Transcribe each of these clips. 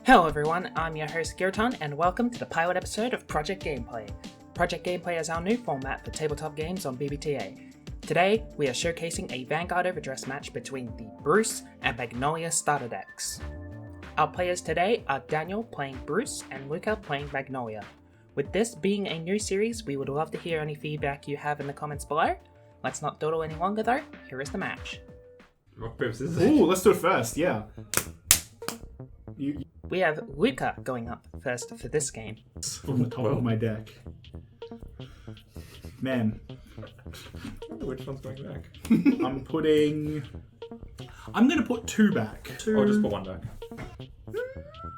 Hello everyone, I'm your host Girton, and welcome to the pilot episode of Project Gameplay. Project Gameplay is our new format for tabletop games on BBTA. Today, we are showcasing a Vanguard Overdress match between the Bruce and Magnolia starter decks. Our players today are Daniel playing Bruce and Luca playing Magnolia. With this being a new series, we would love to hear any feedback you have in the comments below. Let's not dawdle any longer though, here is the match. Rock, paper, scissors. Ooh, let's do it first, yeah. We have Luca going up first for this game. From the top of my deck. Man. I wonder which one's going back. I'm gonna put two back. Or just put one back.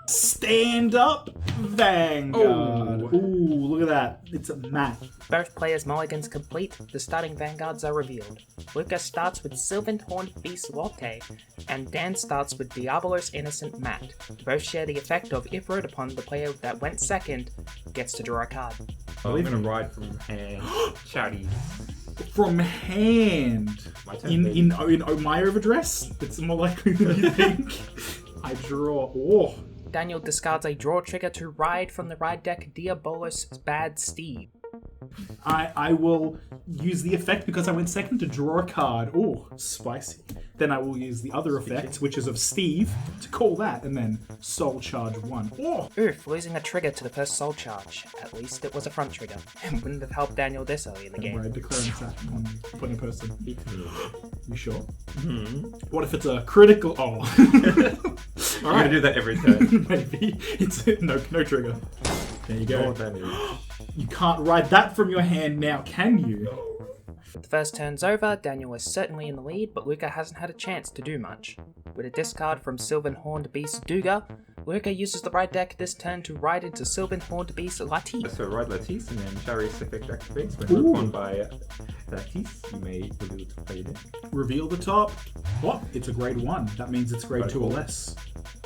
Stand up Vanguard. Oh. Ooh, look at that. It's a mat. Both players' mulligans complete, the starting Vanguards are revealed. Luca starts with Sylvan Horned Beast Latte, and Dan starts with Diabolos Innocent Matt. Both share the effect of, if rode upon, the player that went second gets to draw a card. Oh, I'm gonna ride from hand. Chatty. From hand. My turn, In my overdress? It's more likely than you think. I draw. Oh. Daniel discards a draw trigger to ride from the ride deck Diabolos Bad Steve. I will use the effect because I went second to draw a card. Oh, spicy. Then I will use the other effect, which is of Steve, to call that, and then Soul Charge 1. Oh! Oof, losing a trigger to the first soul charge. At least it was a front trigger. It wouldn't have helped Daniel this early in the game. Right, declare an attack on a person. You sure? Mm-hmm. What if it's a critical? Oh. You're gonna do that every turn. Maybe. It's no trigger. There you Know go. what that is. You can't ride that from your hand now, can you? The first turn's over, Daniel is certainly in the lead, but Luca hasn't had a chance to do much. With a discard from Sylvan Horned Beast Duga, Luca uses the ride deck this turn to ride into Sylvan Horned Beast Latif. So ride Latisse and then Shari's effect activates. When Ooh. moved on by Latisse, you may reveal to play your deck. Reveal the top. What? It's a grade 1. That means it's grade Grade 2 or four. less.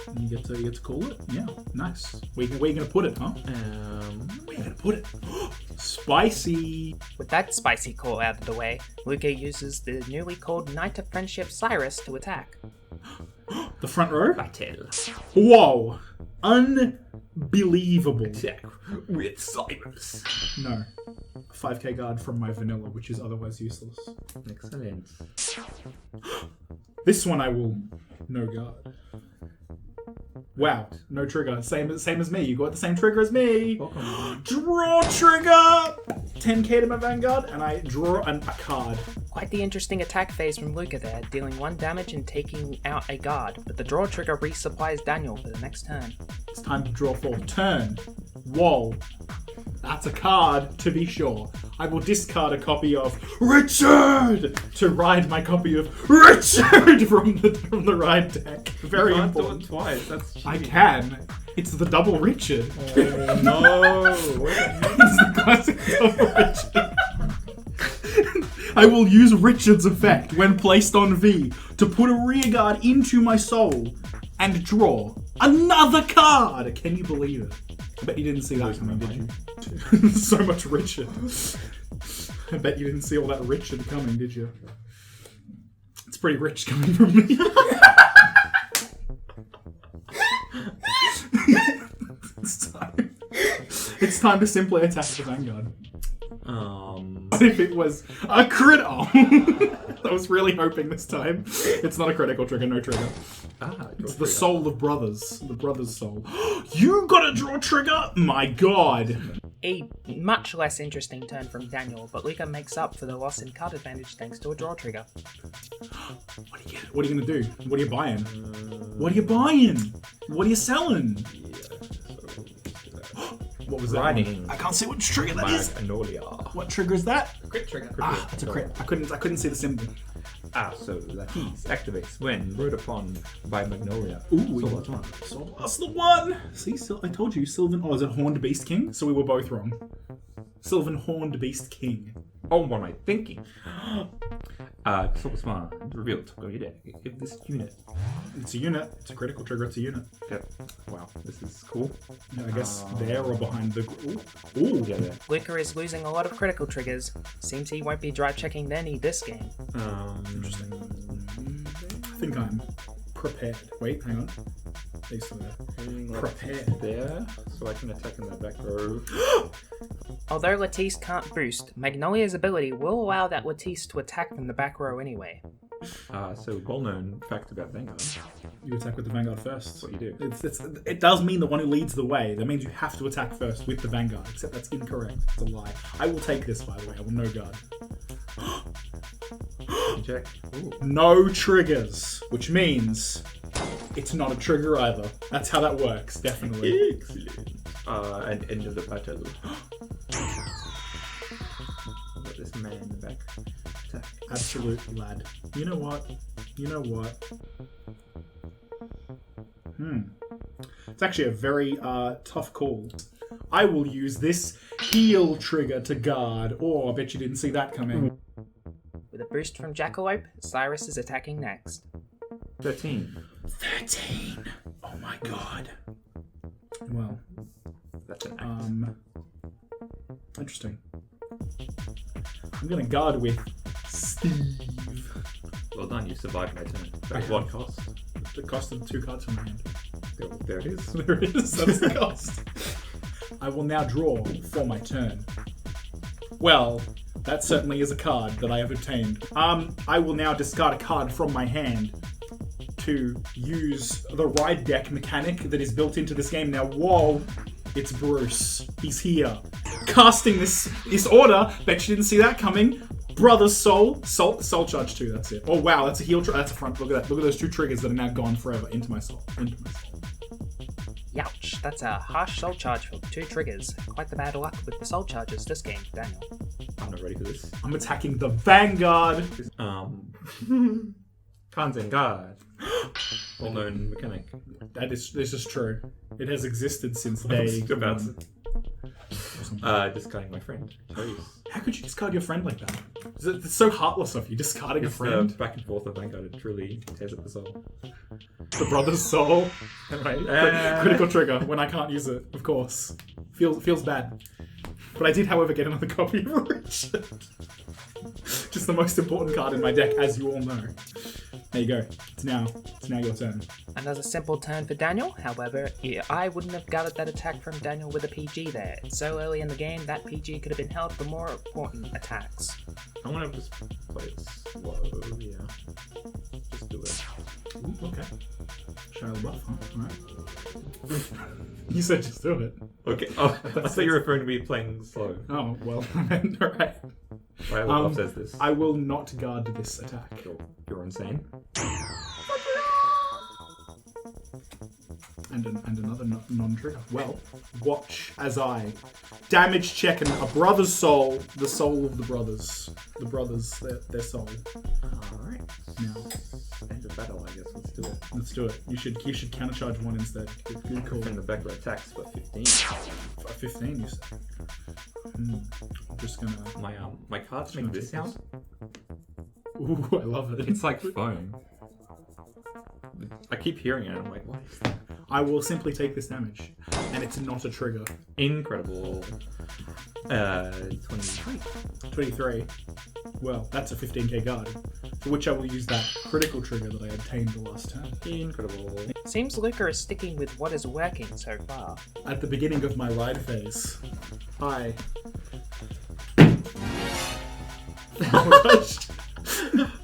And you get to call it? Yeah, nice. Where you gonna put it, huh? Where you gonna put it? Spicy! With that spicy call out of the way, Luca uses the newly called Knight of Friendship Cyrus to attack. The front row? Battle. Whoa! Unbelievable. Attack with Cyrus. No. 5k guard from my vanilla, which is otherwise useless. Excellent. This one I will no guard. Wow, no trigger. Same as me. You got the same trigger as me. Welcome. Draw trigger! 10k to my Vanguard, and I draw a card. Quite the interesting attack phase from Luca there, dealing 1 damage and taking out a guard, but the draw trigger resupplies Daniel for the next turn. It's time to draw for turn. Whoa. That's a card, to be sure. I will discard a copy of Richard to ride my copy of Richard from the ride deck. Very You can't do important. it twice. That's cheating. I can. It's the double Richard. Oh, no. It's the classic double Richard. I will use Richard's effect when placed on V to put a rear guard into my soul and draw another card. Can you believe it? I bet you didn't see that coming, did you? So much Richard. I bet you didn't see all that Richard coming, did you? It's pretty rich coming from me. It's time to simply attack the Vanguard. As if it was a crit. Oh. I was really hoping this time. It's not a critical trigger, no trigger. It's the soul of brothers. The brother's soul. You got a draw trigger? My god. A much less interesting turn from Daniel, but Luca makes up for the loss in card advantage thanks to a draw trigger. What are you gonna do? What are you buying? What are you buying? What are you selling? What was that? Riding. One? I can't see which trigger that is. Magnolia. What trigger is that? Crit trigger. Ah, it's a crit. I couldn't see the symbol. So Latisse activates when rode upon by Magnolia. Ooh, So what's one? So that's the one. See, I told you, Sylvan. Oh, is it Horned Beast King? So we were both wrong. Sylvan Horned Beast King. Oh, what am I thinking? So what's one? Revealed. Go your deck. If this unit. It's a unit. It's a critical trigger. It's a unit. Yep. Wow, this is cool. Yeah, I guess there or behind the. Ooh. Yeah, there. Luca is losing a lot of critical triggers. Seems he won't be drive checking any this game. Interesting. I think I'm prepared. Wait, hang on. These are Moving prepared. there, so I can attack in the back row. Although Latisse can't boost, Magnolia's ability will allow that Latisse to attack from the back row anyway. So well-known fact about Vanguard. You attack with the Vanguard first. That's what you do. It does mean the one who leads the way. That means you have to attack first with the Vanguard, except that's incorrect. It's a lie. I will take this, by the way. I will no guard. Check. Ooh. No triggers, which means it's not a trigger either. That's how that works, definitely. Excellent. And end of the battle. Got this man in the back. Attack. Absolute lad. You know what? It's actually a very tough call. I will use this heal trigger to guard. Oh, I bet you didn't see that coming. With a boost from Jackalope, Cyrus is attacking next. 13. 13. Oh my god. Well, That's an axe. interesting. I'm gonna guard with Steve. Well done, you survived my turn. At what cost? The cost of 2 cards from my hand. There it is. There it is. That's the cost. I will now draw for my turn. Well, that certainly is a card that I have obtained. I will now discard a card from my hand to use the ride deck mechanic that is built into this game. Now, whoa, it's Bruce. He's here. Casting this order. Bet you didn't see that coming. Brother's Soul Charge 2, that's it. Oh wow, that's a heal, that's a front, look at that. Look at those 2 triggers that are now gone forever into my soul. Youch, that's a harsh soul charge for 2 triggers. Quite the bad luck with the soul charges this game, Daniel. I'm not ready for this. I'm attacking the Vanguard. Kanzen guard. Well-known mechanic. This is true. It has existed since day about one. discarding my friend. Jeez. How could you discard your friend like that? It's so heartless of you, discarding a friend. Back and forth of Vanguard, it truly tears up the soul. The Brother's Soul. Right? Critical trigger when I can't use it, of course. Feels bad. But I did, however, get another copy of Richard. Just the most important card in my deck, as you all know. There you go. It's now your turn. Another simple turn for Daniel, however, I wouldn't have gathered that attack from Daniel with a PG there. It's so early in the game, that PG could have been held for more important attacks. I want to just play it slow, yeah. Just do it. Ooh, okay. Shia LaBeouf, huh? Alright. You said just do it. Okay, oh, I thought you were referring to me playing slow. Oh, well, alright. Shia LaBeouf says this. I will not guard this attack. You're insane. And another non-trigger. Well, watch as I damage check a brother's soul, the soul of the brothers. The brothers, their soul. Alright. Now, End of battle, I guess. Let's do it. let's do it. You should countercharge 1 instead. Good call. From the back row attacks for 15. 15, you said. I'm just gonna. My cards make this sound. Ooh, I love it. It's like foam. I keep hearing it. I'm like, what is that? I will simply take this damage, and it's not a trigger. Incredible. 23. 23. Well, that's a 15k guard, for which I will use that critical trigger that I obtained the last turn. Incredible. Seems Luca is sticking with what is working so far. At the beginning of my ride phase, I...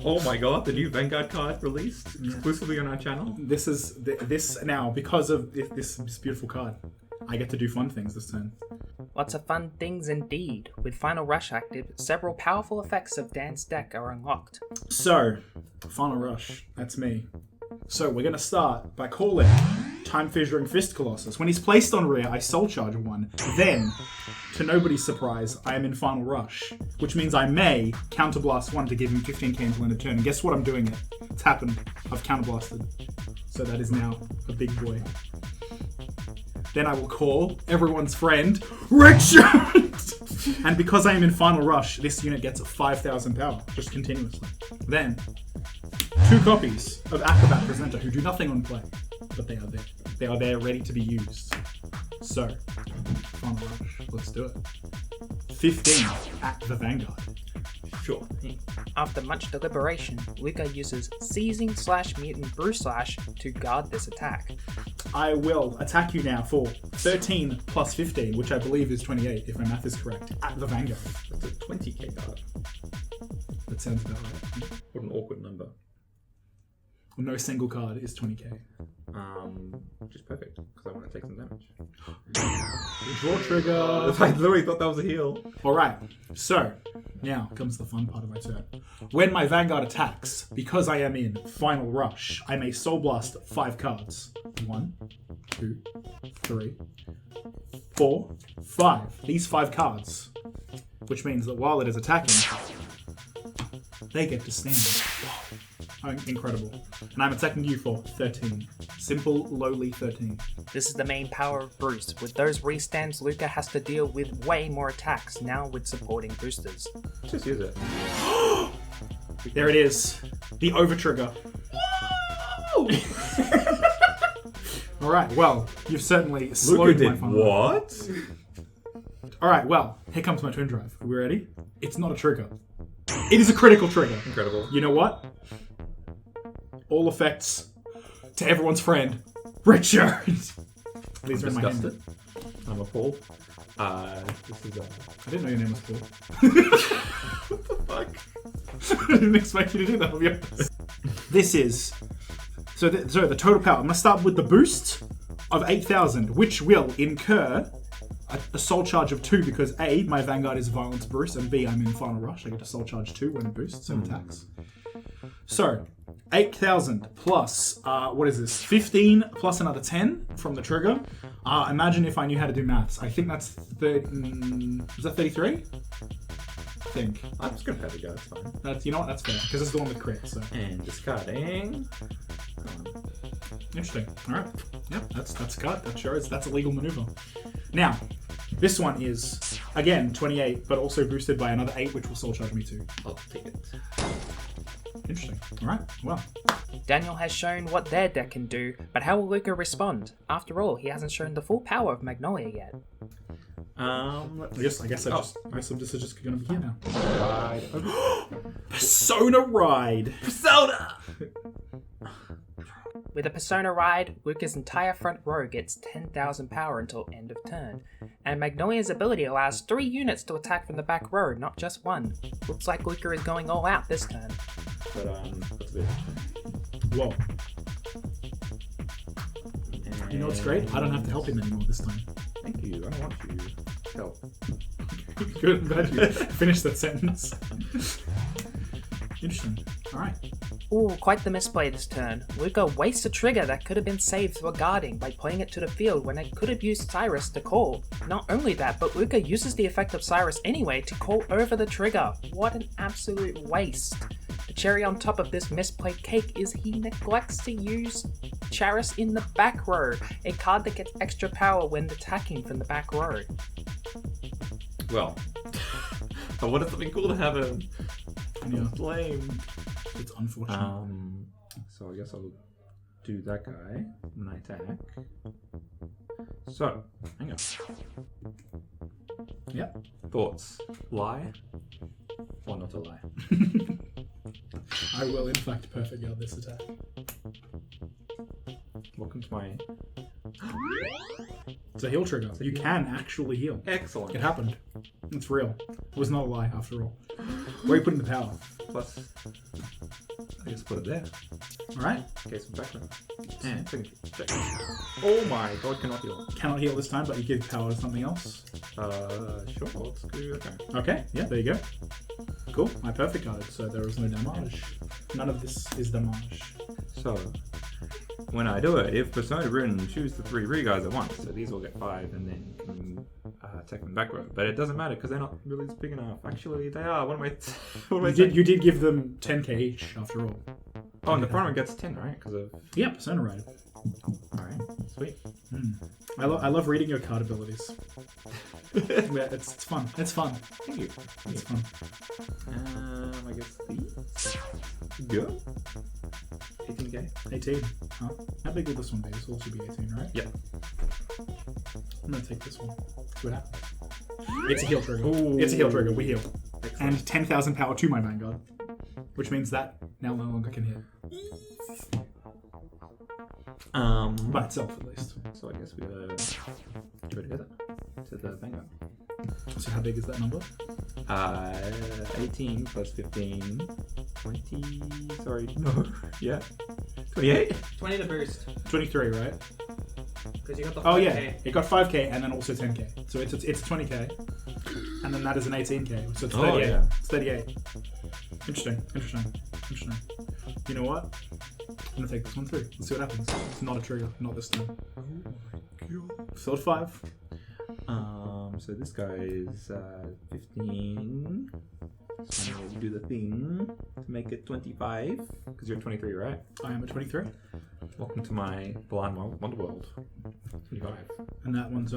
Oh my god, the new Vanguard card released exclusively on our channel. This now, because of this beautiful card, I get to do fun things this turn. Lots of fun things indeed. With Final Rush active, several powerful effects of Dan's deck are unlocked. So, Final Rush, that's me. So we're going to start by calling Time Fissuring Fist Colossus. When he's placed on rear, I Soul Charge 1. Then, to nobody's surprise, I am in Final Rush, which means I may Counterblast 1 to give him 15k until end of turn. And guess what? I'm doing it. It's happened. I've Counterblasted. So that is now a big boy. Then I will call everyone's friend, Richard! And because I am in Final Rush, this unit gets a 5,000 power, just continuously. Then, 2 copies of Acrobat Presenter who do nothing on play, but they are there. They are there ready to be used. So, Final Rush, let's do it. 15 at the Vanguard. Sure. After much deliberation, Luca uses Seizing/Mutant Brew/, to guard this attack. I will attack you now for 13 plus 15, which I believe is 28, if my math is correct, at the Vanguard. That's a 20k card. That sounds about right. What an awkward number. Well, no single card is 20k. Which is perfect, because I want to take some damage. Draw trigger. I literally thought that was a heal. Alright, so now comes the fun part of my turn. When my Vanguard attacks, because I am in Final Rush, I may Soul Blast 5 cards. 1, 2, 3, 4, 5. These 5 cards. Which means that while it is attacking, they get to stand. Oh, incredible. And I'm attacking you for 13. Simple, lowly 13. This is the main power of Bruce. With those restands, Luca has to deal with way more attacks, now with supporting boosters. Just use it. There it is. The Overtrigger. Alright, well, you've certainly slowed Luca my did fun. what? Alright, well, here comes my twin drive. Are we ready? It's not a trigger. It is a critical trigger. Incredible. You know what? All effects to everyone's friend, Richard. These are in my hand. Disgusted. I'm appalled. This is I didn't know your name was Paul. what the fuck? I didn't expect you to do that, I'll be honest. This is... So the total power. I'm going to start with the boost of 8,000, which will incur a soul charge of 2 because A, my Vanguard is Violence Bruce, and B, I'm in Final Rush. I get to soul charge 2 when it boosts and attacks. So, 8,000 plus, what is this? 15 plus another 10 from the trigger. Imagine if I knew how to do maths. I think that's... was that 33? I think. I'm just gonna have to go, it's fine. That's, you know what? That's fair, because it's the one with crit, so... And discarding. Interesting. Alright. Yep, that's a cut. That sure is. That's a legal maneuver. Now, this one is, again, 28, but also boosted by another 8, which will soul charge me too. I'll take it. Interesting. Alright, well. Daniel has shown what their deck can do, but how will Luca respond? After all, he hasn't shown the full power of Magnolia yet. I guess I'm just gonna be here now. Ride. Persona Ride! Persona! With a Persona Ride, Luca's entire front row gets 10,000 power until end of turn, and Magnolia's ability allows 3 units to attack from the back row, not just 1. Looks like Luca is going all out this turn. But, that's a bit. Whoa. You know what's great? I don't have to help him anymore this time. Thank you, I don't want you to help. Good, I'm glad you finished that sentence. Interesting. Alright. Ooh, quite the misplay this turn. Luca wastes a trigger that could have been saved through a guarding by playing it to the field when it could have used Cyrus to call. Not only that, but Luca uses the effect of Cyrus anyway to call over the trigger. What an absolute waste. The cherry on top of this misplayed cake is he neglects to use Charis in the back row, a card that gets extra power when attacking from the back row. Well, I wanted something cool to have him. Yeah. Lame. It's unfortunate. So I guess I'll do that guy when I attack. So, hang on. Yep. Thoughts? Lie? Or not a lie? I will, in fact, perfect guard this attack. Welcome to my... It's a heal trigger. You can actually heal. Excellent. It happened. It's real. It was not a lie, after all. Where are you putting the power? Plus, I just put it there. Alright. Okay, some background. And second check. Oh my god, cannot heal. Cannot heal this time, but you give power to something else. Sure, let's do okay. Okay, yeah, there you go. Cool, I perfect guarded, so there is no damage. None of this is damage. So, when I do it, if Persona Ruin choose the 3 re-guys at once, so these will get 5 and then can attack them back row. But it doesn't matter because they're not really big enough. Actually, they are. What am I You did give them 10k each, after all. Oh, and the front one gets 10, right? Because of... Yeah, Persona Ride. Alright, sweet. I love reading your card abilities. Yeah, it's fun. It's fun. Thank you. It's fun. I guess these. Go. 18k. 18. Huh? How big will this one be? This will also be 18, right? Yep. I'm gonna take this one. See what happens. It's a heal trigger. Ooh. It's a heal trigger. We heal. Excellent. and 10,000 power to my Vanguard, which means that now no longer can hit. By itself, at least. So I guess we gotta go together to the Vanguard. So how big is that number? 18 plus 15, 20. Sorry, no. Yeah, 28. 20 to boost. 23, right? Because you got the 5K. Oh yeah, it got 5k and then also 10k. So it's a 20k, and then that is an 18k. So it's 38. Oh, yeah. It's 38. Interesting. You know what? I'm gonna take this one through. Let's see what happens. It's not a trigger, not this time. Oh my god. Still at 5. So this guy is 15. So I'm gonna do the thing to make it 25. Because you're 23, right? I am at 23. Welcome to my blind wonder world. 25. And that one's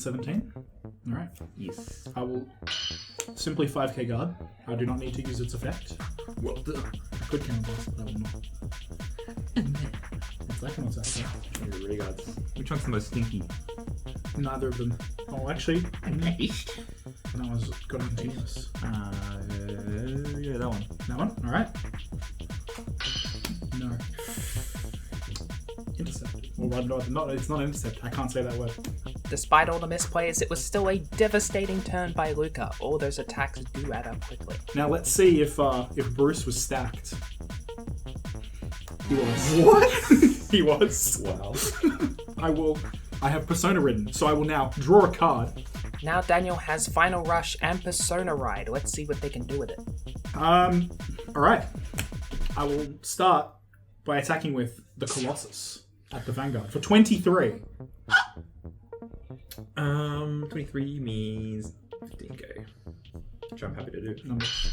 17. Alright. Yes. I will simply 5k guard. I do not need to use its effect. Well done. I could counterblast, but I will not. What's that one? The regards. Which one's the most stinky? Neither of them. Oh, actually. That one's got a continuous. Yeah, that one. That one? Alright. No. Intercept. Well, no, it's not intercept. I can't say that word. Despite all the misplays, it was still a devastating turn by Luca. All those attacks do add up quickly. Now let's see if Bruce was stacked. He was. What? He was. Wow. I have Persona Ridden, so I will now draw a card. Now Daniel has Final Rush and Persona Ride. Let's see what they can do with it. Alright. I will start by attacking with the Colossus at the Vanguard for 23. 23 means 15k. Which I'm happy to do. Numbers.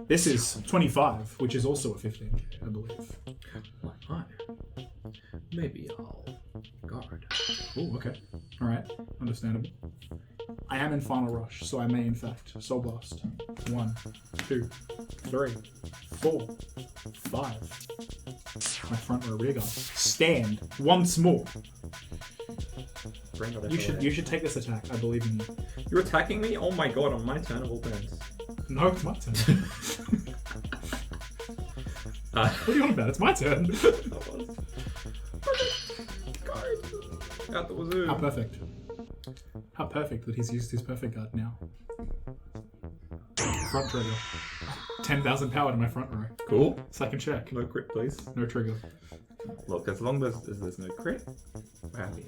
This is 25, which is also a 15k, I believe. Hi. Maybe I'll guard. Oh, okay. Alright, understandable. I am in Final Rush, so I may in fact Soul Blast. 1, 2, 3, 4, 5. My front row rear guard. Stand once more. You should take this attack. I believe in you. You're attacking me? Oh my god, on my turn of all turns. No, it's my turn. What are you on about? It's my turn. Out the wazoo. How perfect. How perfect that he's used his perfect guard now. Front trigger. 10,000 power to my front row. Cool. Second check. No crit, please. No trigger. Look, as long as there's no crit, we're happy.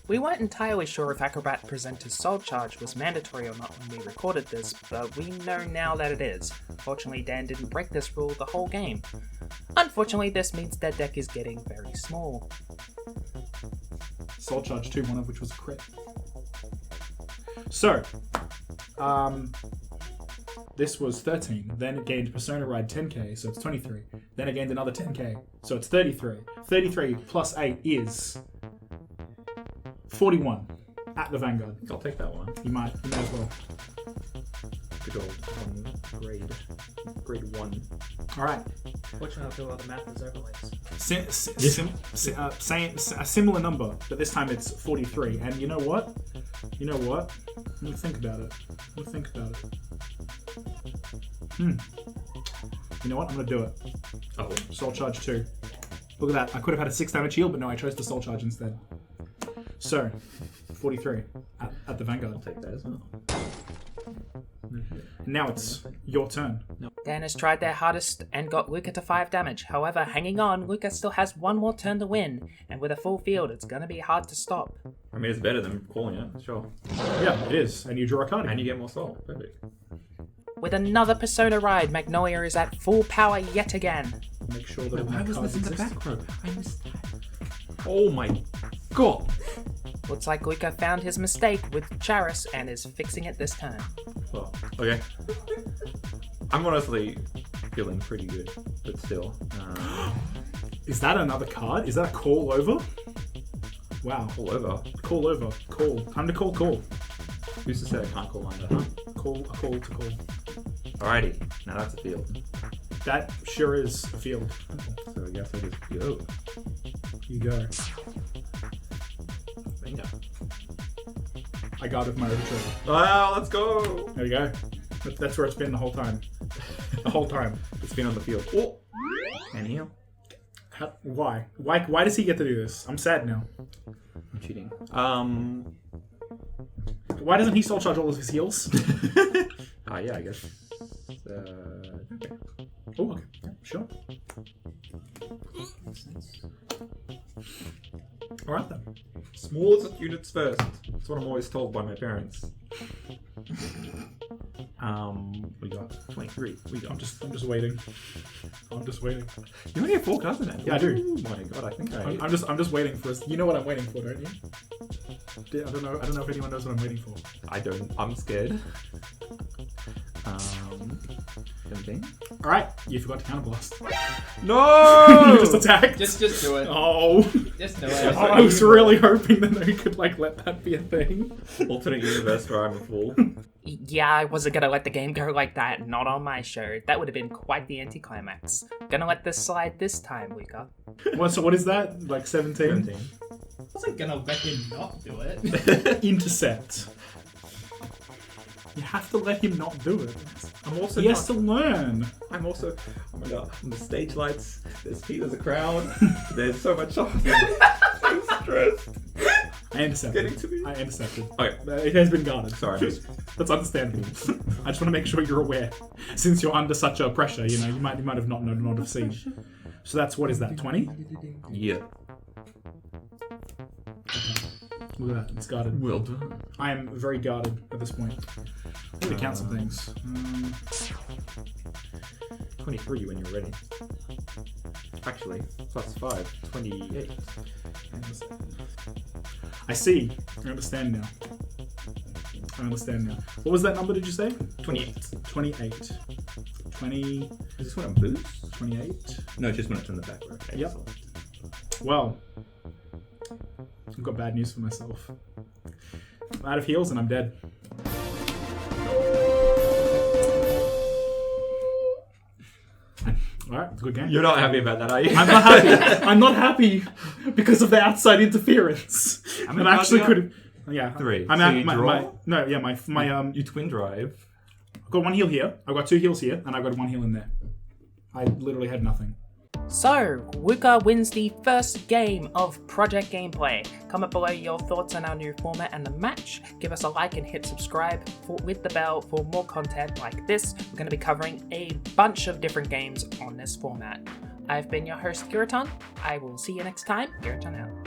We weren't entirely sure if Acrobat Presenter's Soul Charge was mandatory or not when we recorded this, but we know now that it is. Fortunately, Dan didn't break this rule the whole game. Unfortunately, this means their deck is getting very small. Soul Charge 2, one of which was a crit. So, this was 13. Then it gained Persona Ride 10k, so it's 23. Then it gained another 10k, so it's 33. 33 plus 8 is 41 at the Vanguard. I'll take that one. You might as well. Good old one grade. Grade 1. Alright. Fortunately, I'll do all the math as overlays. A similar number, but this time it's 43. And you know what? I'm gonna think about it. You know what? I'm gonna do it. Oh. Soul Charge 2. Look at that. I could have had a 6 damage heal, but no, I chose the Soul Charge instead. So, 43 at the Vanguard. I'll take that as well. Now it's your turn. Dan has tried their hardest and got Luca to 5 damage. However, hanging on, Luca still has one more turn to win, and with a full field, it's gonna be hard to stop. I mean, it's better than calling it, sure. Yeah, it is. And you draw a card. And you get more soul. Perfect. With another Persona Ride, Magnolia is at full power yet again. Make sure that my cards exist. row? I missed that. Oh my god. Looks like Luca found his mistake with Charis and is fixing it this turn. Well, okay. I'm honestly feeling pretty good, but still. Is that another card? Is that a call over? Wow. All over. Call over. Call. Time to call. Who's to say I can't call under, huh? Call to call. Alrighty. Now that's a field. That sure is a field. So I guess I just go. You go. Bingo. I guard with my overtree. Wow, let's go. There we go. That's where it's been the whole time. The whole time. It's been on the field. Oh, and here. Why? Why does he get to do this? I'm sad now. I'm cheating. Why doesn't he still charge all of his heals? Yeah, I guess. Okay. Oh, okay. Yeah, sure. Alright then. Smallest units first. That's what I'm always told by my parents. We got 23. I'm just waiting. I'm just waiting. You only have 4 cards in it? Yeah, I do. Oh my god, I think I'm just waiting for us. You know what I'm waiting for, don't you? I don't know if anyone knows what I'm waiting for. I don't. I'm scared. 17. Alright, you forgot to counterblast. No! You just attacked. Just do it. Oh. Just do it. I was really hoping that they could let that be a thing. Alternate universe where I'm a fool. Yeah, I wasn't gonna let the game go like that, not on my show. That would have been quite the anticlimax. Gonna let this slide this time, Luca. So what is that? 17? 17. I wasn't gonna let him not do it. Intercept. You have to let him not do it. I'm also He has to learn. I'm also, oh my god, the stage lights, there's Peter's a crowd, there's so much I'm stressed. I intercepted. Getting to me. I intercepted. Okay. It has been guarded. Sorry. That's understandable. I just want to make sure you're aware. Since you're under such a pressure, you might have not known, not have seen. So that's, what is that, 20? Yeah. Look at that, it's guarded. Well done. I am very guarded at this point. I need to count some things. 23 when you're ready. Actually, plus 5, 28. I see. I understand now. What was that number, did you say? 28. 28. 20... Is this when it boosts? 28? No, just when it's in the back row. Okay, Yep. so- Well, I've got bad news for myself. I'm out of heals and I'm dead. Alright, it's a good game. You're not happy about that, are you? I'm not happy. I'm not happy because of the outside interference. How many I cards actually you got? could. Yeah, 3. I'm So at you my, draw? my You twin drive. I've got 1 heal here. I've got 2 heals here, and I've got 1 heal in there. I literally had nothing. So, Luca wins the first game of Project Gameplay. Comment below your thoughts on our new format and the match. Give us a like and hit subscribe with the bell for more content like this. We're going to be covering a bunch of different games on this format. I've been your host, Kiraton. I will see you next time. Kiraton out.